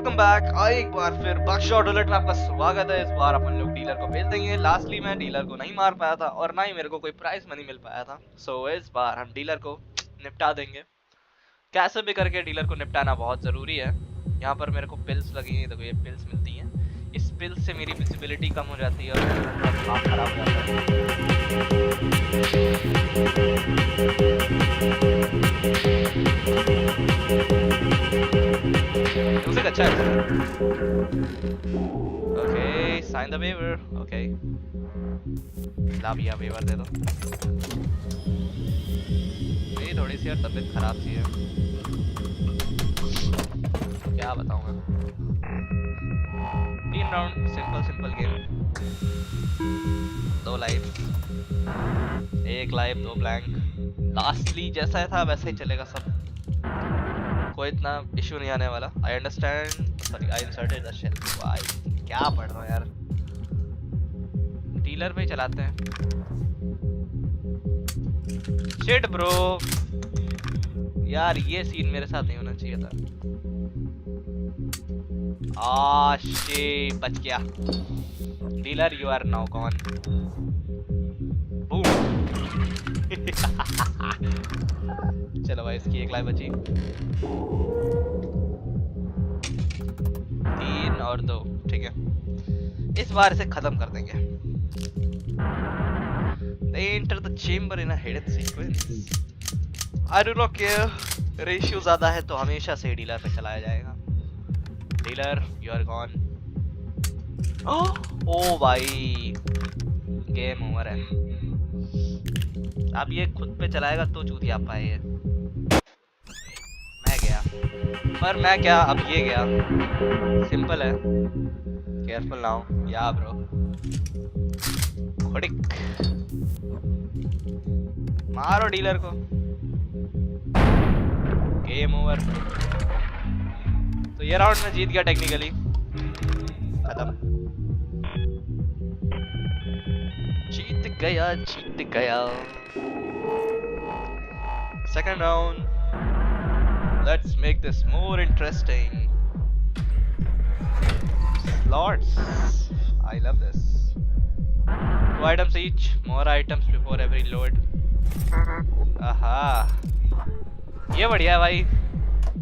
Welcome back. एक बार फिर Buckshot roulette में आपका स्वागत है। इस बार अपन लोग डीलर को भेज देंगे। लास्टली मैं डीलर को नहीं मार पाया था और ना ही मेरे को कोई प्राइस मनी मिल पाया था। सो इस बार हम डीलर को निपटा देंगे। कैसे भी करके डीलर को निपटाना बहुत ज़रूरी है। यहाँ पर मेरे को पिल्स लगी हैं, देखो ये पिल्स मिलती हैं। इस पिल्स से मेरी विजिबिलिटी कम हो जाती है और मेरा दिमाग खराब हो जाता है। म्यूजिक अच्छा है। Okay, sign the waiver. Okay, ला भैया वेवर दे दो। मेरी थोड़ी सी यार तबीयत खराब सी है, क्या बताऊं मैं। 3 round, simple game. 2 life, 1 life 2 blank. Lastly जैसा था वैसा ही चलेगा सब, कोई इतना इशू नहीं आने वाला। I understand, sorry I inserted the shell. भाई क्या पढ़ रहा हूँ यार। डीलर पे ही चलाते हैं। शिट ब्रो, यार ये सीन मेरे साथ नहीं होना चाहिए था। शिट, बच गया। Dealer you are now gone. Boom. चलो भाई, इसकी 1 लाइफ बची। 3 और 2, ठीक है। इस बार इसे खत्म कर देंगे। They enter the chamber in a hidden sequence. I do not care. Ratio ज्यादा है तो हमेशा से डीलर पे चलाया जाएगा। Dealer you are gone. ओ भाई, गेम ओवर है। अब ये खुद पे चलाएगा तो चूतिया पाए। मैं गया, पर मैं क्या, अब ये गया। सिंपल है। केयरफुल नाउ या ब्रो। खोडिक मारो डीलर को। Game over. तो ये राउंड में जीत गया टेक्निकली। खत्म। जीत गया। Second round, let's make this more interesting. Slots, I love this. 2 items each, more items before every load. आहा, ये बढ़िया है भाई।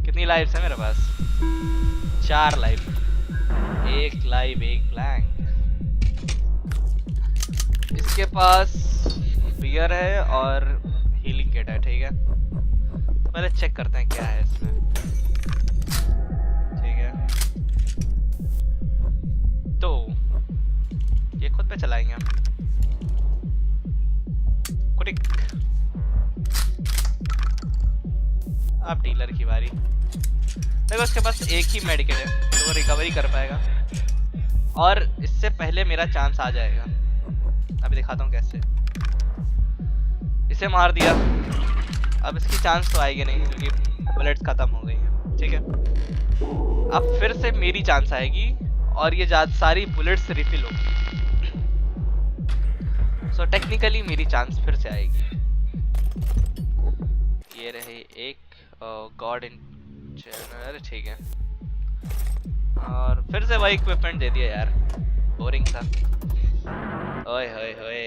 कितनी लाइफ्स है मेरे पास? 4 लाइफ, 1 लाइफ 1 ब्लैंक। इसके पास बियर है और हीलिंग किट है, ठीक है। तो पहले चेक करते हैं क्या है इसमें। ठीक है, तो ये खुद पे चलाएंगे हम। क्विक। अब डीलर की बारी। देखो इसके पास 1 ही मेडिकेट है तो वो रिकवरी कर पाएगा और इससे पहले मेरा चांस आ जाएगा। अभी दिखाता हूँ कैसे। इसे मार दिया, अब इसकी चांस तो आएगी नहीं क्योंकि बुलेट्स खत्म हो गई हैं, ठीक है। अब फिर से मेरी चांस आएगी और ये सारी बुलेट्स रिफिल होगी। सो टेक्निकली मेरी चांस फिर से आएगी। ये रहे एक गॉड इन चैनल, ठीक है। और फिर से वही इक्विपमेंट दे दिया यार, बोरिंग था। ओए होए होए,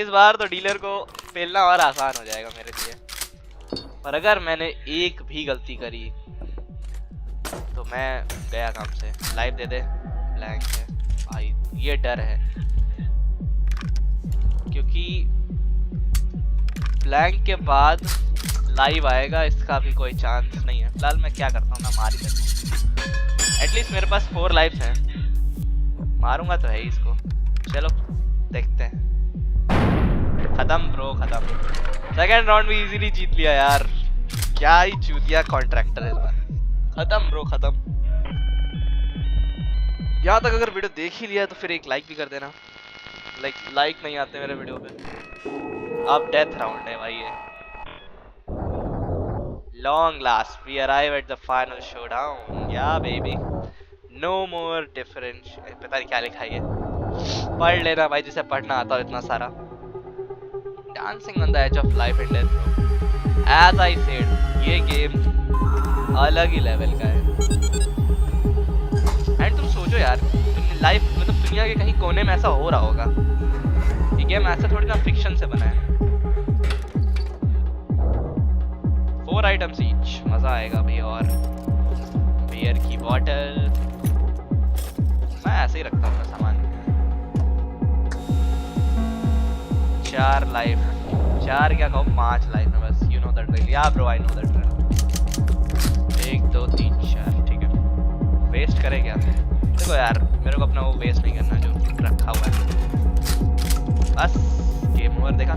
इस बार तो डीलर को पेलना और आसान हो जाएगा मेरे लिए। पर अगर मैंने एक भी गलती करी तो मैं गया काम से। लाइव दे दे। ब्लैंक है भाई, ये डर है क्योंकि ब्लैंक के बाद लाइव आएगा, इसका भी कोई चांस नहीं है। फिलहाल मैं क्या करता हूँ ना, मार ही देता हूँ। एटलीस्ट मेरे पास 4 लाइव्स हैं, मारूंगा तो है ही इसको। चलो देखते हैं। खत्म ब्रो, खत्म। सेकंड राउंड भी इजीली जीत लिया यार। क्या ही चूतिया कॉन्ट्रैक्टर है इस बार। खत्म ब्रो, खत्म। यहाँ तक अगर वीडियो देख ही लिया तो फिर एक लाइक भी कर देना। लाइक नहीं आते मेरे वीडियो पे। अब डेथ राउंड है भाई ये। Long last we arrive at the final showdown. या बेबी, नो मोर डिफरेंस। पता नहीं क्या लिखा है, पढ़ लेना भाई जिसे पढ़ना आता हो इतना सारा। Dancing on the edge of life and death. As I said, ये गेम अलग ही लेवल का है। एंड तुम सोचो यार, लाइफ मतलब दुनिया के कहीं कोने में ऐसा हो रहा होगा। ये गेम ऐसा थोड़ी ना फिक्शन से बना है। 4 आइटम्स ईच, मजा आएगा भाई। और बियर की बॉटल, मैं ऐसे ही रखता हूँ अपना सामान। 4 लाइफ, 4 क्या कहूँ 5 लाइफ में बस। यू नो दैट ड्रिल, या bro I know that drill. 1 2 3 4, ठीक है। वेस्ट करे क्या? देखो यार, मेरे को अपना वो वेस्ट नहीं करना जो रखा हुआ है। बस गेम ओवर। देखा,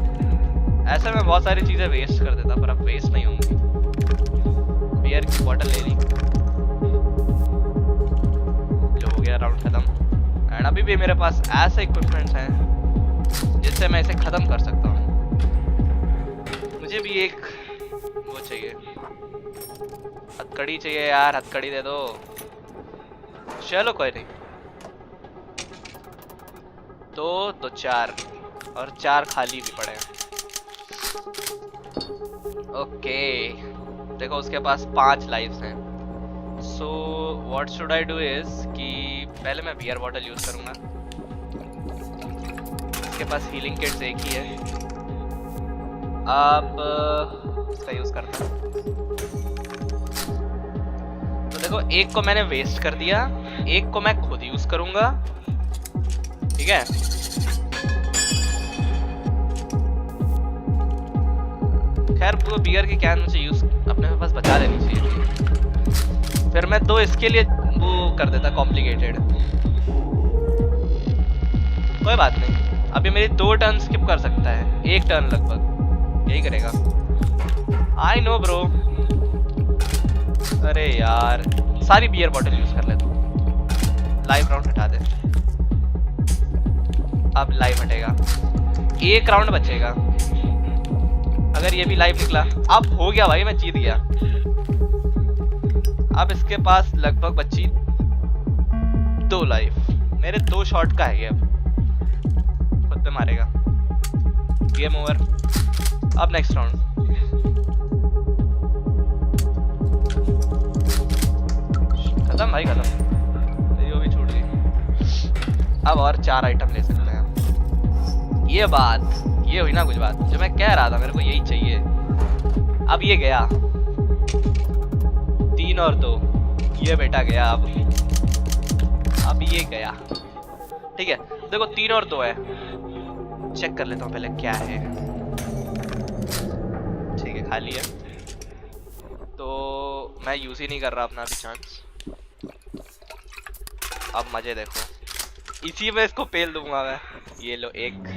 ऐसे में बहुत सारी चीजें वेस्ट कर देता, पर अब वेस्ट नहीं होंगी। बियर की बॉटल ले ली, जो हो गया राउंड खत्म। एंड अभी भी मेरे पास ऐसे इक्विपमेंट्स हैं जिससे मैं इसे खत्म कर सकता हूँ। मुझे भी एक वो चाहिए, हथकड़ी चाहिए यार, हथकड़ी दे दो। चलो कोई नहीं, 2 तो 4, और 4 खाली भी पड़े हैं। ओके, देखो उसके पास 5 लाइफ्स हैं। So what should I do is कि पहले मैं बियर बॉटल यूज करूंगा। इसके पास हीलिंग किट्स एक ही है, अब इसका यूज करता हूँ। तो देखो, एक को मैंने वेस्ट कर दिया, एक को मैं खुद यूज करूंगा, ठीक है। खैर वो बियर की कैन मुझे यूज अपने पास बचा लेनी चाहिए। फिर मैं 2 इसके लिए वो कर देता कॉम्प्लिकेटेड। कोई बात नहीं, अभी मेरी 2 टर्न स्किप कर सकता है, 1 टर्न लगभग यही करेगा। I know bro. अरे यार, सारी बियर बॉटल यूज कर ले तू। लाइफ राउंड हटा दे, अब लाइफ हटेगा, 1 राउंड बचेगा। अगर ये भी लाइफ निकला, अब हो गया भाई, मैं जीत गया। अब इसके पास लगभग बची 2 लाइफ, मेरे 2 शॉट का है ये। अब खुद पे मारेगा, गेम ओवर। अब नेक्स्ट राउंड। खत्म भाई, खत्म। मेरी वो भी छूट गई। अब और 4 आइटम ले सकते हैं। ये बात, ये हुई ना कुछ बात जो मैं कह रहा था, मेरे को यही चाहिए। अब ये गया, 3 और 2, ये बेटा गया। अब ये गया, ठीक है। देखो 3 और 2 है, चेक कर लेता हूँ पहले क्या है। ठीक है, खाली है, तो मैं यूज ही नहीं कर रहा अपना अभी चांस। अब मजे देखो, इसी में इसको पेल दूंगा मैं। ये लो, 1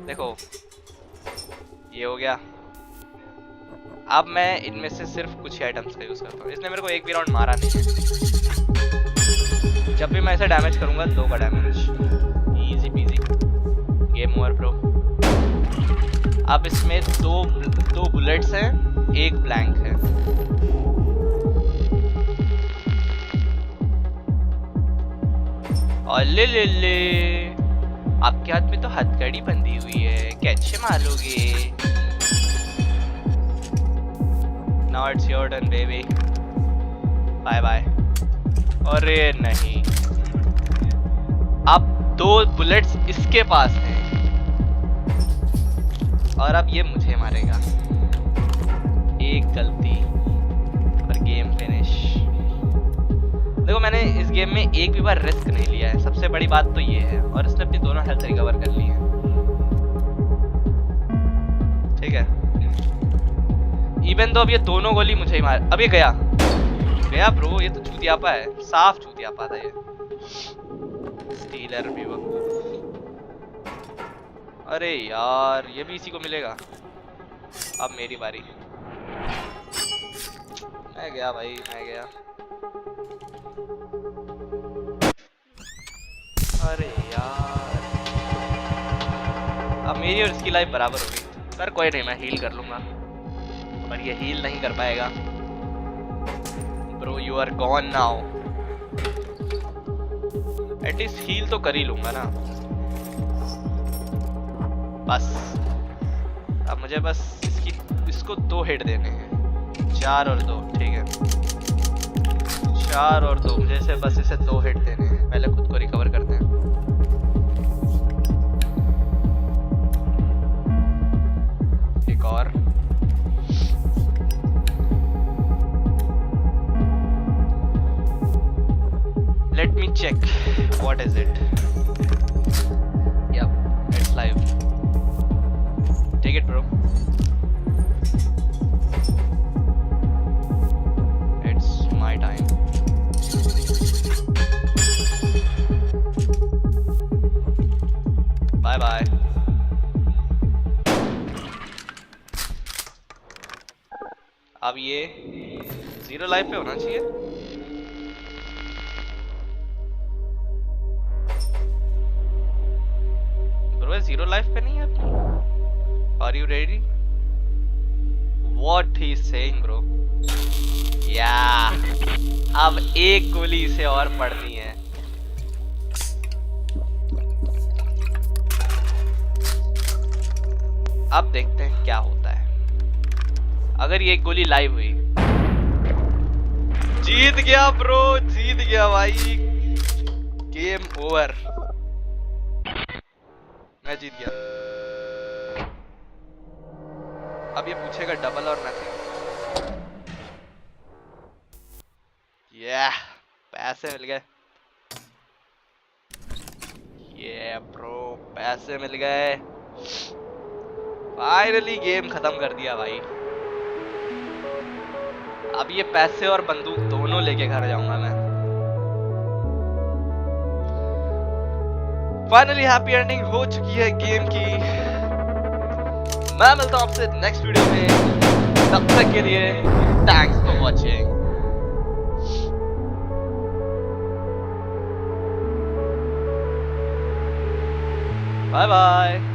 देखो, ये हो गया। अब मैं इनमें से सिर्फ कुछ ही आइटम्स का यूज करता हूँ। इसने मेरे को एक भी राउंड मारा नहीं है। जब भी मैं इसे डैमेज करूंगा 2 का damage, easy PG, game over bro. अब इसमें 2 बुलेट्स हैं, 1 ब्लैंक है। और ले आपके हाथ में तो हथकड़ी बंधी हुई है, कैसे मारोगे? Now it's your turn baby, bye bye. अरे नहीं, अब 2 बुलेट्स इसके पास हैं, और अब ये मुझे मारेगा। 1 गलती और गेम फिनिश। देखो, मैंने इस गेम में एक भी बार रिस्क नहीं लिया है, सबसे बड़ी बात तो ये है। और इसने अपनी दोनों हेल्थ रिकवर कर ली है, ठीक है। इवन तो अब ये दोनों गोली मुझे ही मार। अब ये गया ब्रो, ये तो चूतियापा है, साफ चूतियापा था ये। स्टीलर भी वो। अरे यार, ये भी इसी को मिलेगा। अब मेरी बारी। मैं गया भाई, मैं गया। अरे यार, अब मेरी और इसकी लाइफ बराबर हो गई। पर कोई नहीं, मैं हील कर लूंगा। पर ये हील नहीं कर पाएगा। Bro you are gone now. At least heal तो कर ही लूंगा ना। बस अब मुझे बस इसको 2 हिट देने हैं। 4 और 2, ठीक है। 4 और 2, मुझे से बस इसे 2 हिट देने हैं, पहले खुद को रिकवर करते हैं। एक और let me check what is it. Yep, it's live. Take it, bro. It's my time. Bye bye. अब ये 0 लाइफ पे होना चाहिए। ब्रो 0 लाइफ पे नहीं है। Are you ready? What he saying bro? या अब एक गोली इसे और पड़नी है। अब देखते हैं क्या होता है। अगर ये एक गोली लाइव हुई, जीत गया ब्रो, जीत गया भाई, गेम ओवर, मैं जीत गया। अब ये पूछेगा डबल और नथिंग। पैसे मिल गए। ब्रो पैसे मिल गए। फाइनली गेम खत्म कर दिया भाई। अब ये पैसे और बंदूक दोनों लेके घर जाऊंगा मैं। फाइनली हैप्पी एंडिंग हो चुकी है गेम की। मैं मिलता हूं आपसे नेक्स्ट वीडियो में, तब तक के लिए thanks for watching. Bye bye.